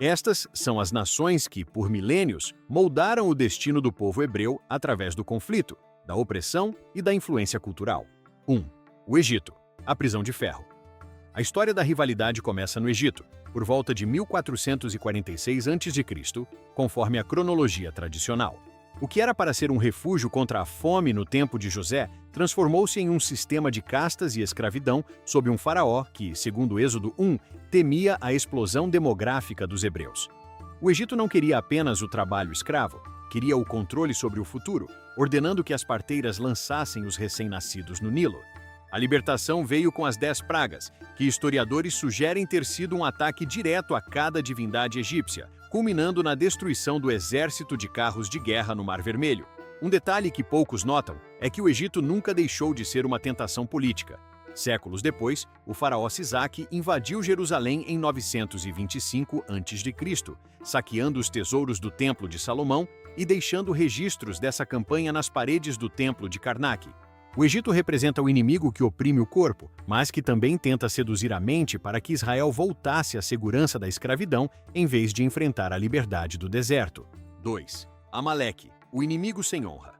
Estas são as nações que, por milênios, moldaram o destino do povo hebreu através do conflito, da opressão e da influência cultural. 1. O Egito, a prisão de ferro. A história da rivalidade começa no Egito, por volta de 1446 a.C., conforme a cronologia tradicional. O que era para ser um refúgio contra a fome no tempo de José, transformou-se em um sistema de castas e escravidão sob um faraó que, segundo Êxodo 1, temia a explosão demográfica dos hebreus. O Egito não queria apenas o trabalho escravo, queria o controle sobre o futuro, ordenando que as parteiras lançassem os recém-nascidos no Nilo. A libertação veio com as 10 pragas, que historiadores sugerem ter sido um ataque direto a cada divindade egípcia, culminando na destruição do exército de carros de guerra no Mar Vermelho. Um detalhe que poucos notam é que o Egito nunca deixou de ser uma tentação política. Séculos depois, o faraó Sisaque invadiu Jerusalém em 925 a.C., saqueando os tesouros do Templo de Salomão e deixando registros dessa campanha nas paredes do Templo de Karnak. O Egito representa o inimigo que oprime o corpo, mas que também tenta seduzir a mente para que Israel voltasse à segurança da escravidão em vez de enfrentar a liberdade do deserto. 2. Amaleque, o inimigo sem honra.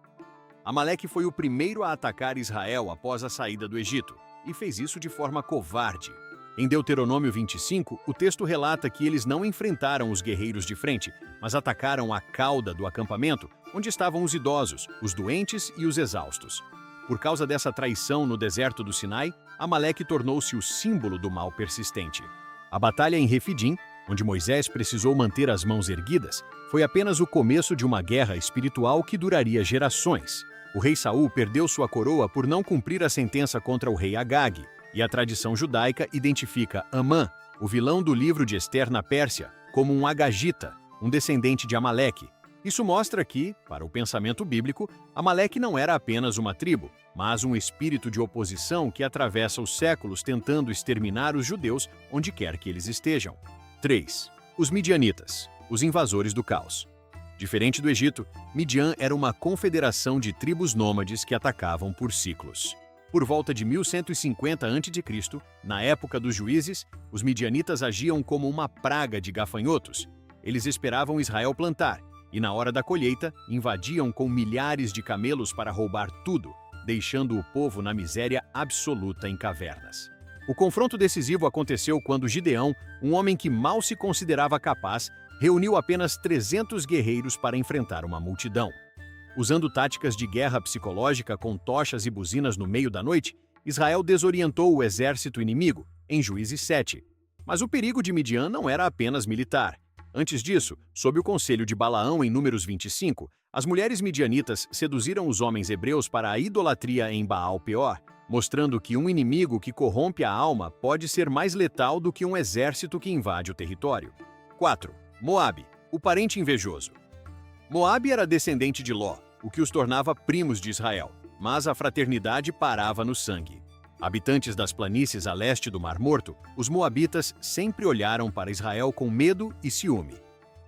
Amaleque foi o primeiro a atacar Israel após a saída do Egito, e fez isso de forma covarde. Em Deuteronômio 25, o texto relata que eles não enfrentaram os guerreiros de frente, mas atacaram a cauda do acampamento, onde estavam os idosos, os doentes e os exaustos. Por causa dessa traição no deserto do Sinai, Amaleque tornou-se o símbolo do mal persistente. A batalha em Refidim, onde Moisés precisou manter as mãos erguidas, foi apenas o começo de uma guerra espiritual que duraria gerações. O rei Saul perdeu sua coroa por não cumprir a sentença contra o rei Agag, e a tradição judaica identifica Amã, o vilão do livro de Ester na Pérsia, como um agagita, um descendente de Amaleque. Isso mostra que, para o pensamento bíblico, Amaleque não era apenas uma tribo, mas um espírito de oposição que atravessa os séculos tentando exterminar os judeus onde quer que eles estejam. 3. Os Midianitas, os invasores do caos. Diferente do Egito, Midian era uma confederação de tribos nômades que atacavam por ciclos. Por volta de 1150 a.C., na época dos juízes, os midianitas agiam como uma praga de gafanhotos. Eles esperavam Israel plantar, e na hora da colheita, invadiam com milhares de camelos para roubar tudo, deixando o povo na miséria absoluta em cavernas. O confronto decisivo aconteceu quando Gideão, um homem que mal se considerava capaz, reuniu apenas 300 guerreiros para enfrentar uma multidão. Usando táticas de guerra psicológica com tochas e buzinas no meio da noite, Israel desorientou o exército inimigo, em Juízes 7. Mas o perigo de Midian não era apenas militar. Antes disso, sob o conselho de Balaão em Números 25, as mulheres midianitas seduziram os homens hebreus para a idolatria em Baal-Peor, mostrando que um inimigo que corrompe a alma pode ser mais letal do que um exército que invade o território. 4. Moabe, o parente invejoso. Moabe era descendente de Ló, o que os tornava primos de Israel, mas a fraternidade parava no sangue. Habitantes das planícies a leste do Mar Morto, os moabitas sempre olharam para Israel com medo e ciúme.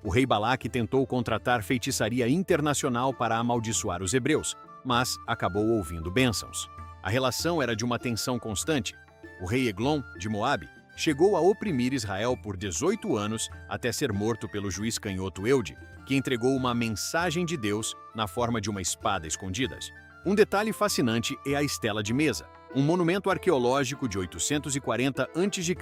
O rei Balaque tentou contratar feitiçaria internacional para amaldiçoar os hebreus, mas acabou ouvindo bênçãos. A relação era de uma tensão constante. O rei Eglon, de Moabe, chegou a oprimir Israel por 18 anos até ser morto pelo juiz canhoto Eude, que entregou uma mensagem de Deus na forma de uma espada escondida. Um detalhe fascinante é a Estela de Mesa, um monumento arqueológico de 840 a.C.,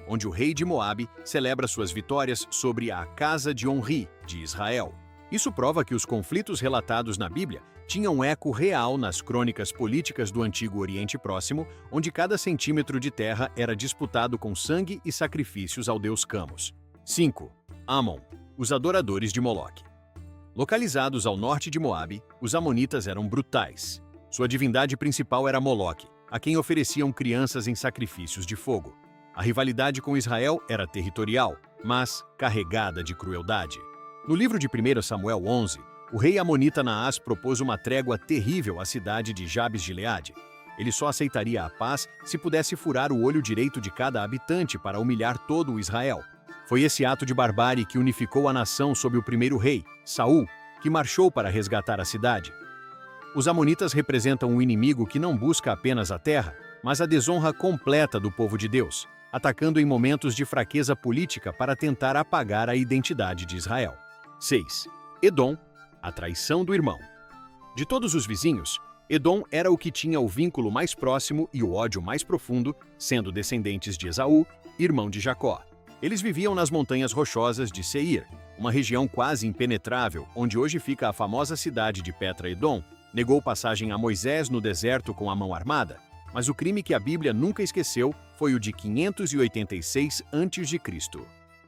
onde o rei de Moabe celebra suas vitórias sobre a casa de Onri, de Israel. Isso prova que os conflitos relatados na Bíblia tinham eco real nas crônicas políticas do Antigo Oriente Próximo, onde cada centímetro de terra era disputado com sangue e sacrifícios ao deus Camus. 5. Amon, os adoradores de Moloque. Localizados ao norte de Moabe, os amonitas eram brutais. Sua divindade principal era Moloque, a quem ofereciam crianças em sacrifícios de fogo. A rivalidade com Israel era territorial, mas carregada de crueldade. No livro de 1 Samuel 11, o rei amonita Naás propôs uma trégua terrível à cidade de Jabes-Gileade. Ele só aceitaria a paz se pudesse furar o olho direito de cada habitante para humilhar todo o Israel. Foi esse ato de barbárie que unificou a nação sob o primeiro rei, Saul, que marchou para resgatar a cidade. Os amonitas representam um inimigo que não busca apenas a terra, mas a desonra completa do povo de Deus. atacando em momentos de fraqueza política para tentar apagar a identidade de Israel. 6. Edom, a traição do irmão. De todos os vizinhos, Edom era o que tinha o vínculo mais próximo e o ódio mais profundo, sendo descendentes de Esaú, irmão de Jacó. Eles viviam nas montanhas rochosas de Seir, uma região quase impenetrável, onde hoje fica a famosa cidade de Petra Edom. Negou passagem a Moisés no deserto com a mão armada, mas o crime que a Bíblia nunca esqueceu foi o de 586 a.C.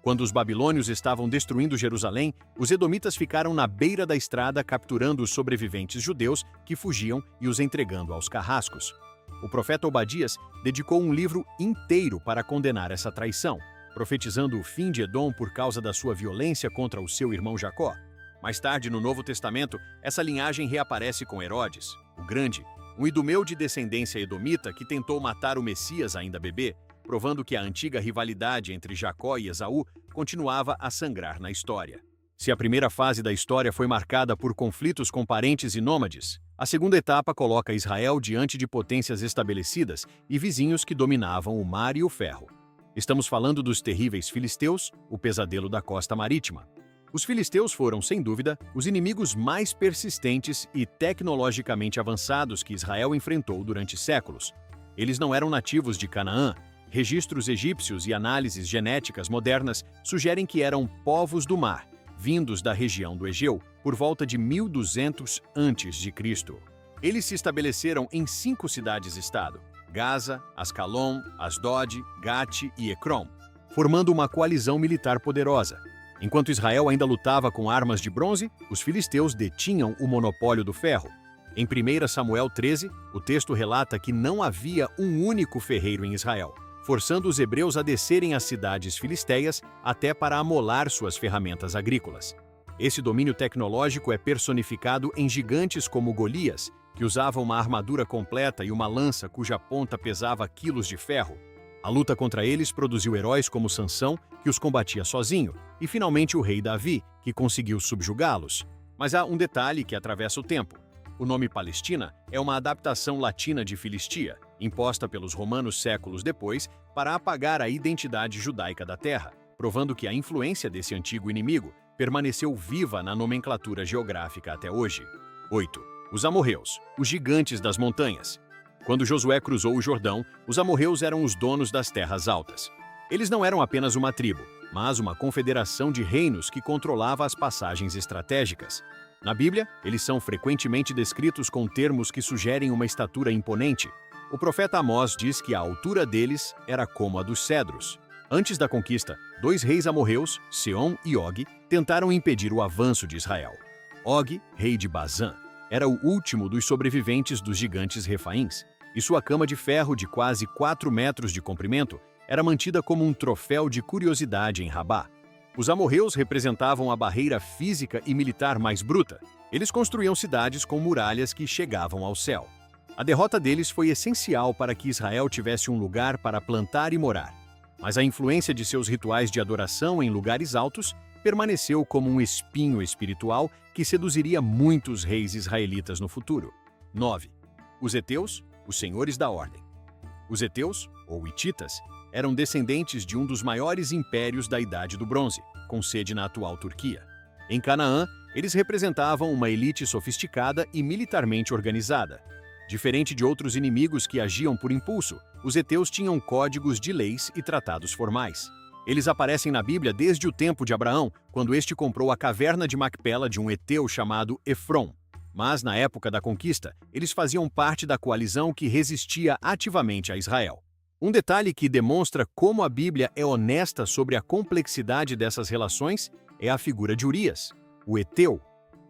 Quando os babilônios estavam destruindo Jerusalém, os edomitas ficaram na beira da estrada capturando os sobreviventes judeus que fugiam e os entregando aos carrascos. O profeta Obadias dedicou um livro inteiro para condenar essa traição, profetizando o fim de Edom por causa da sua violência contra o seu irmão Jacó. Mais tarde, no Novo Testamento, essa linhagem reaparece com Herodes, o Grande, um idumeu de descendência edomita que tentou matar o Messias ainda bebê, provando que a antiga rivalidade entre Jacó e Esaú continuava a sangrar na história. Se a primeira fase da história foi marcada por conflitos com parentes e nômades, a segunda etapa coloca Israel diante de potências estabelecidas e vizinhos que dominavam o mar e o ferro. Estamos falando dos terríveis filisteus, o pesadelo da costa marítima. Os filisteus foram, sem dúvida, os inimigos mais persistentes e tecnologicamente avançados que Israel enfrentou durante séculos. Eles não eram nativos de Canaã. Registros egípcios e análises genéticas modernas sugerem que eram povos do mar, vindos da região do Egeu, por volta de 1200 a.C. Eles se estabeleceram em 5 cidades-estado: Gaza, Ascalon, Asdod, Gate e Ecrom, formando uma coalizão militar poderosa. Enquanto Israel ainda lutava com armas de bronze, os filisteus detinham o monopólio do ferro. Em 1 Samuel 13, o texto relata que não havia um único ferreiro em Israel, forçando os hebreus a descerem às cidades filisteias até para amolar suas ferramentas agrícolas. Esse domínio tecnológico é personificado em gigantes como Golias, que usava uma armadura completa e uma lança cuja ponta pesava quilos de ferro. A luta contra eles produziu heróis como Sansão, que os combatia sozinho, e finalmente o rei Davi, que conseguiu subjugá-los. Mas há um detalhe que atravessa o tempo. O nome Palestina é uma adaptação latina de Filistia, imposta pelos romanos séculos depois para apagar a identidade judaica da terra, provando que a influência desse antigo inimigo permaneceu viva na nomenclatura geográfica até hoje. 8. Os amorreus, os gigantes das montanhas. Quando Josué cruzou o Jordão, os amorreus eram os donos das terras altas. Eles não eram apenas uma tribo, mas uma confederação de reinos que controlava as passagens estratégicas. Na Bíblia, eles são frequentemente descritos com termos que sugerem uma estatura imponente. O profeta Amós diz que a altura deles era como a dos cedros. Antes da conquista, 2 reis amorreus, Seom e Og, tentaram impedir o avanço de Israel. Og, rei de Bazã, era o último dos sobreviventes dos gigantes refaíns, e sua cama de ferro de quase 4 metros de comprimento era mantida como um troféu de curiosidade em Rabá. Os amorreus representavam a barreira física e militar mais bruta. Eles construíam cidades com muralhas que chegavam ao céu. A derrota deles foi essencial para que Israel tivesse um lugar para plantar e morar. Mas a influência de seus rituais de adoração em lugares altos permaneceu como um espinho espiritual que seduziria muitos reis israelitas no futuro. 9. Os heteus, os senhores da ordem. Os heteus, ou hititas, eram descendentes de um dos maiores impérios da Idade do Bronze, com sede na atual Turquia. Em Canaã, eles representavam uma elite sofisticada e militarmente organizada. Diferente de outros inimigos que agiam por impulso, os heteus tinham códigos de leis e tratados formais. Eles aparecem na Bíblia desde o tempo de Abraão, quando este comprou a caverna de Macpela de um heteu chamado Efrom. Mas, na época da conquista, eles faziam parte da coalizão que resistia ativamente a Israel. Um detalhe que demonstra como a Bíblia é honesta sobre a complexidade dessas relações é a figura de Urias, o heteu.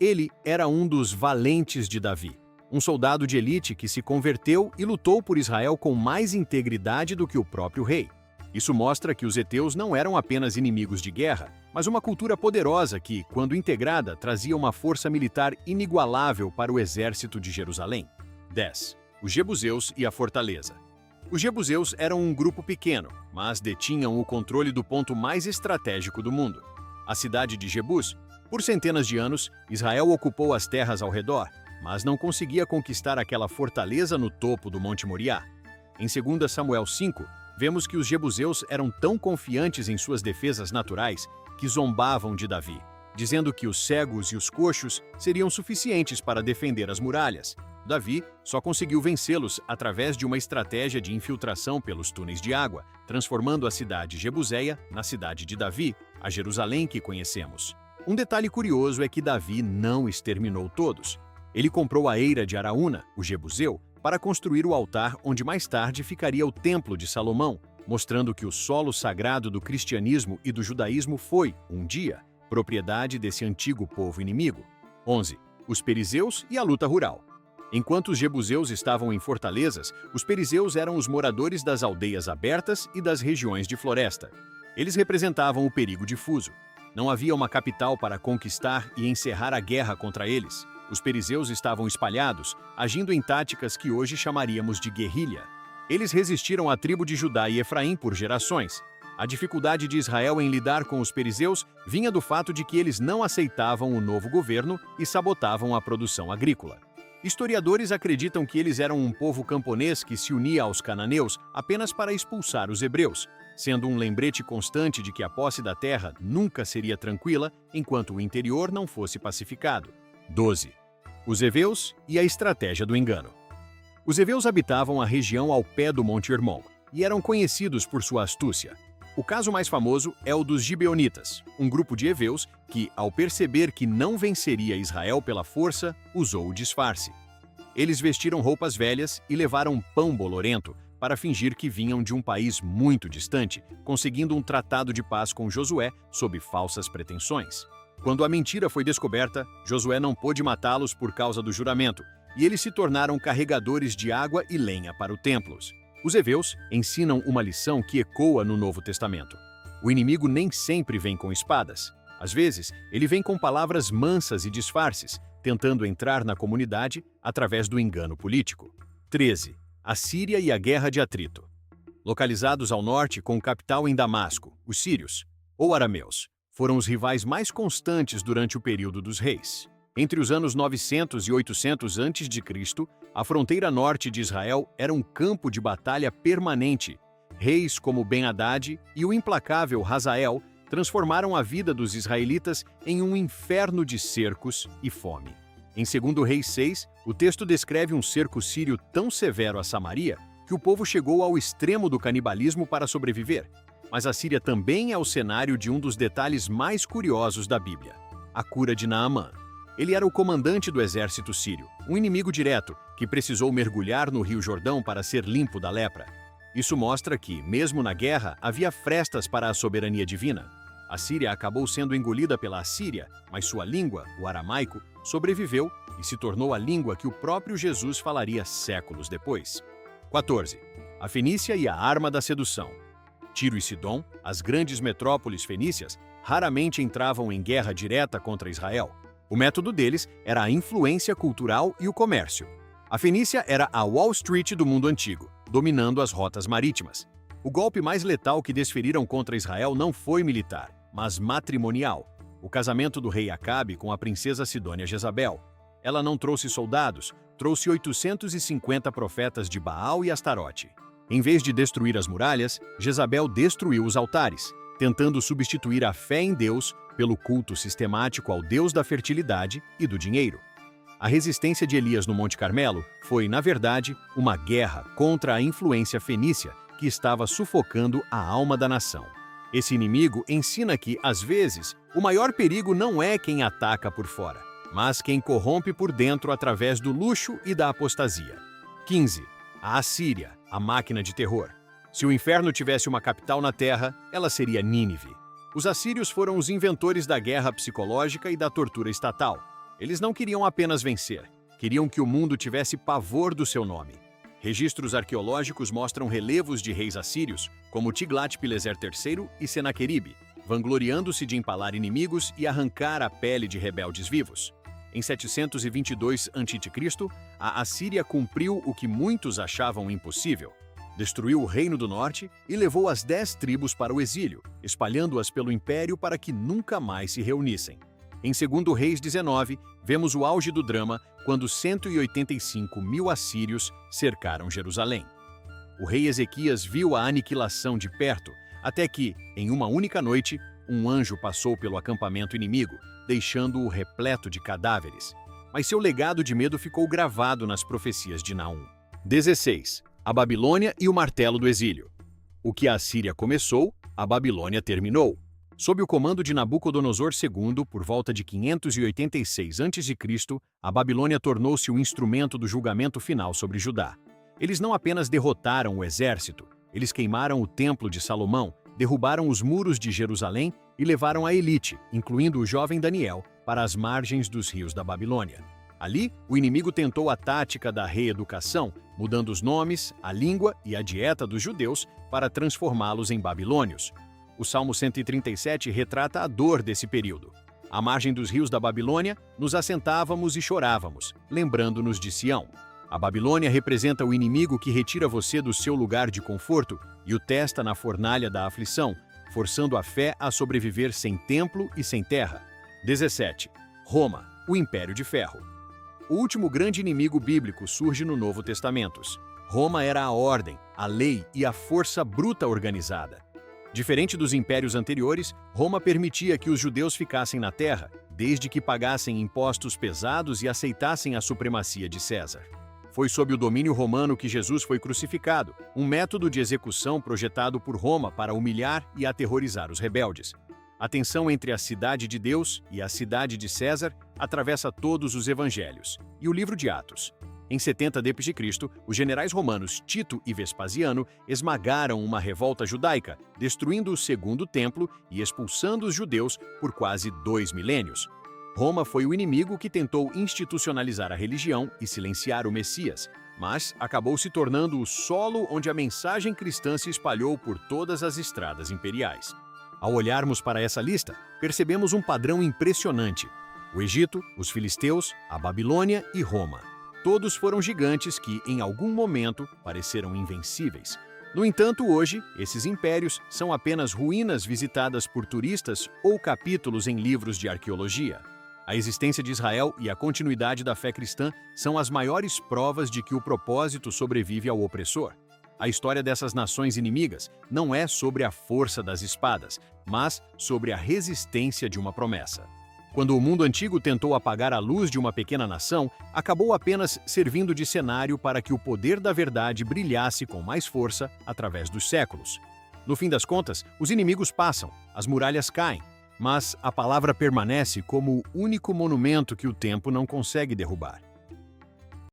Ele era um dos valentes de Davi, um soldado de elite que se converteu e lutou por Israel com mais integridade do que o próprio rei. Isso mostra que os heteus não eram apenas inimigos de guerra, mas uma cultura poderosa que, quando integrada, trazia uma força militar inigualável para o exército de Jerusalém. 10. Os jebuseus e a fortaleza. Os jebuseus eram um grupo pequeno, mas detinham o controle do ponto mais estratégico do mundo, a cidade de Jebus. Por centenas de anos, Israel ocupou as terras ao redor, mas não conseguia conquistar aquela fortaleza no topo do Monte Moriá. Em 2 Samuel 5, vemos que os jebuseus eram tão confiantes em suas defesas naturais que zombavam de Davi, dizendo que os cegos e os coxos seriam suficientes para defender as muralhas. Davi só conseguiu vencê-los através de uma estratégia de infiltração pelos túneis de água, transformando a cidade jebuseia na cidade de Davi, a Jerusalém que conhecemos. Um detalhe curioso é que Davi não exterminou todos. Ele comprou a eira de Araúna, o jebuseu, para construir o altar onde mais tarde ficaria o Templo de Salomão, mostrando que o solo sagrado do cristianismo e do judaísmo foi, um dia, propriedade desse antigo povo inimigo. 11. Os perizeus e a luta rural. Enquanto os jebuseus estavam em fortalezas, os perizeus eram os moradores das aldeias abertas e das regiões de floresta. Eles representavam o perigo difuso. Não havia uma capital para conquistar e encerrar a guerra contra eles. Os perizeus estavam espalhados, agindo em táticas que hoje chamaríamos de guerrilha. Eles resistiram à tribo de Judá e Efraim por gerações. A dificuldade de Israel em lidar com os perizeus vinha do fato de que eles não aceitavam o novo governo e sabotavam a produção agrícola. Historiadores acreditam que eles eram um povo camponês que se unia aos cananeus apenas para expulsar os hebreus, sendo um lembrete constante de que a posse da terra nunca seria tranquila enquanto o interior não fosse pacificado. 12. Os heveus e a estratégia do engano. Os heveus habitavam a região ao pé do Monte Hermon e eram conhecidos por sua astúcia. O caso mais famoso é o dos gibeonitas, um grupo de heveus que, ao perceber que não venceria Israel pela força, usou o disfarce. Eles vestiram roupas velhas e levaram pão bolorento para fingir que vinham de um país muito distante, conseguindo um tratado de paz com Josué sob falsas pretensões. Quando a mentira foi descoberta, Josué não pôde matá-los por causa do juramento, e eles se tornaram carregadores de água e lenha para o templo. Os heveus ensinam uma lição que ecoa no Novo Testamento. O inimigo nem sempre vem com espadas. Às vezes, ele vem com palavras mansas e disfarces, tentando entrar na comunidade através do engano político. 13. A Síria e a Guerra de Atrito. Localizados ao norte com capital em Damasco, os sírios, ou arameus, foram os rivais mais constantes durante o período dos reis. Entre os anos 900 e 800 a.C., a fronteira norte de Israel era um campo de batalha permanente. Reis como Ben-Hadad e o implacável Hazael transformaram a vida dos israelitas em um inferno de cercos e fome. Em 2 Reis 6, o texto descreve um cerco sírio tão severo a Samaria que o povo chegou ao extremo do canibalismo para sobreviver. Mas a Síria também é o cenário de um dos detalhes mais curiosos da Bíblia: a cura de Naamã. Ele era o comandante do exército sírio, um inimigo direto que precisou mergulhar no Rio Jordão para ser limpo da lepra. Isso mostra que, mesmo na guerra, havia frestas para a soberania divina. A Síria acabou sendo engolida pela Assíria, mas sua língua, o aramaico, sobreviveu e se tornou a língua que o próprio Jesus falaria séculos depois. 14. A Fenícia e a arma da sedução. Tiro e Sidom, as grandes metrópoles fenícias, raramente entravam em guerra direta contra Israel. O método deles era a influência cultural e o comércio. A Fenícia era a Wall Street do mundo antigo, dominando as rotas marítimas. O golpe mais letal que desferiram contra Israel não foi militar, mas matrimonial. O casamento do rei Acabe com a princesa Sidônia Jezabel. Ela não trouxe soldados, trouxe 850 profetas de Baal e Astarote. Em vez de destruir as muralhas, Jezabel destruiu os altares, tentando substituir a fé em Deus pelo culto sistemático ao Deus da fertilidade e do dinheiro. A resistência de Elias no Monte Carmelo foi, na verdade, uma guerra contra a influência fenícia que estava sufocando a alma da nação. Esse inimigo ensina que, às vezes, o maior perigo não é quem ataca por fora, mas quem corrompe por dentro através do luxo e da apostasia. 15. A Assíria, a máquina de terror. Se o inferno tivesse uma capital na terra, ela seria Nínive. Os assírios foram os inventores da guerra psicológica e da tortura estatal. Eles não queriam apenas vencer, queriam que o mundo tivesse pavor do seu nome. Registros arqueológicos mostram relevos de reis assírios, como Tiglat-Pileser III e Senaqueribe, vangloriando-se de empalar inimigos e arrancar a pele de rebeldes vivos. Em 722 a.C., a Assíria cumpriu o que muitos achavam impossível. Destruiu o Reino do Norte e levou as 10 tribos para o exílio, espalhando-as pelo império para que nunca mais se reunissem. Em 2 Reis 19, vemos o auge do drama quando 185 mil assírios cercaram Jerusalém. o rei Ezequias viu a aniquilação de perto, até que, em uma única noite, um anjo passou pelo acampamento inimigo, deixando-o repleto de cadáveres. Mas seu legado de medo ficou gravado nas profecias de Naum. 16. A Babilônia e o martelo do exílio. O que a Assíria começou, a Babilônia terminou. Sob o comando de Nabucodonosor II, por volta de 586 a.C., a Babilônia tornou-se o instrumento do julgamento final sobre Judá. Eles não apenas derrotaram o exército, eles queimaram o Templo de Salomão, derrubaram os muros de Jerusalém e levaram a elite, incluindo o jovem Daniel, para as margens dos rios da Babilônia. Ali, o inimigo tentou a tática da reeducação, mudando os nomes, a língua e a dieta dos judeus para transformá-los em babilônios. O Salmo 137 retrata a dor desse período. À margem dos rios da Babilônia, nos assentávamos e chorávamos, lembrando-nos de Sião. A Babilônia representa o inimigo que retira você do seu lugar de conforto e o testa na fornalha da aflição, forçando a fé a sobreviver sem templo e sem terra. 17. Roma, o Império de Ferro. O último grande inimigo bíblico surge no Novo Testamento. Roma era a ordem, a lei e a força bruta organizada. Diferente dos impérios anteriores, Roma permitia que os judeus ficassem na terra, desde que pagassem impostos pesados e aceitassem a supremacia de César. Foi sob o domínio romano que Jesus foi crucificado, um método de execução projetado por Roma para humilhar e aterrorizar os rebeldes. A tensão entre a cidade de Deus e a cidade de César atravessa todos os evangelhos e o livro de Atos. Em 70 d.C., os generais romanos Tito e Vespasiano esmagaram uma revolta judaica, destruindo o segundo templo e expulsando os judeus por quase 2 milênios. Roma foi o inimigo que tentou institucionalizar a religião e silenciar o Messias, mas acabou se tornando o solo onde a mensagem cristã se espalhou por todas as estradas imperiais. Ao olharmos para essa lista, percebemos um padrão impressionante. O Egito, os filisteus, a Babilônia e Roma. Todos foram gigantes que, em algum momento, pareceram invencíveis. No entanto, hoje, esses impérios são apenas ruínas visitadas por turistas ou capítulos em livros de arqueologia. A existência de Israel e a continuidade da fé cristã são as maiores provas de que o propósito sobrevive ao opressor. A história dessas nações inimigas não é sobre a força das espadas, mas sobre a resistência de uma promessa. Quando o mundo antigo tentou apagar a luz de uma pequena nação, acabou apenas servindo de cenário para que o poder da verdade brilhasse com mais força através dos séculos. No fim das contas, os inimigos passam, as muralhas caem, mas a palavra permanece como o único monumento que o tempo não consegue derrubar.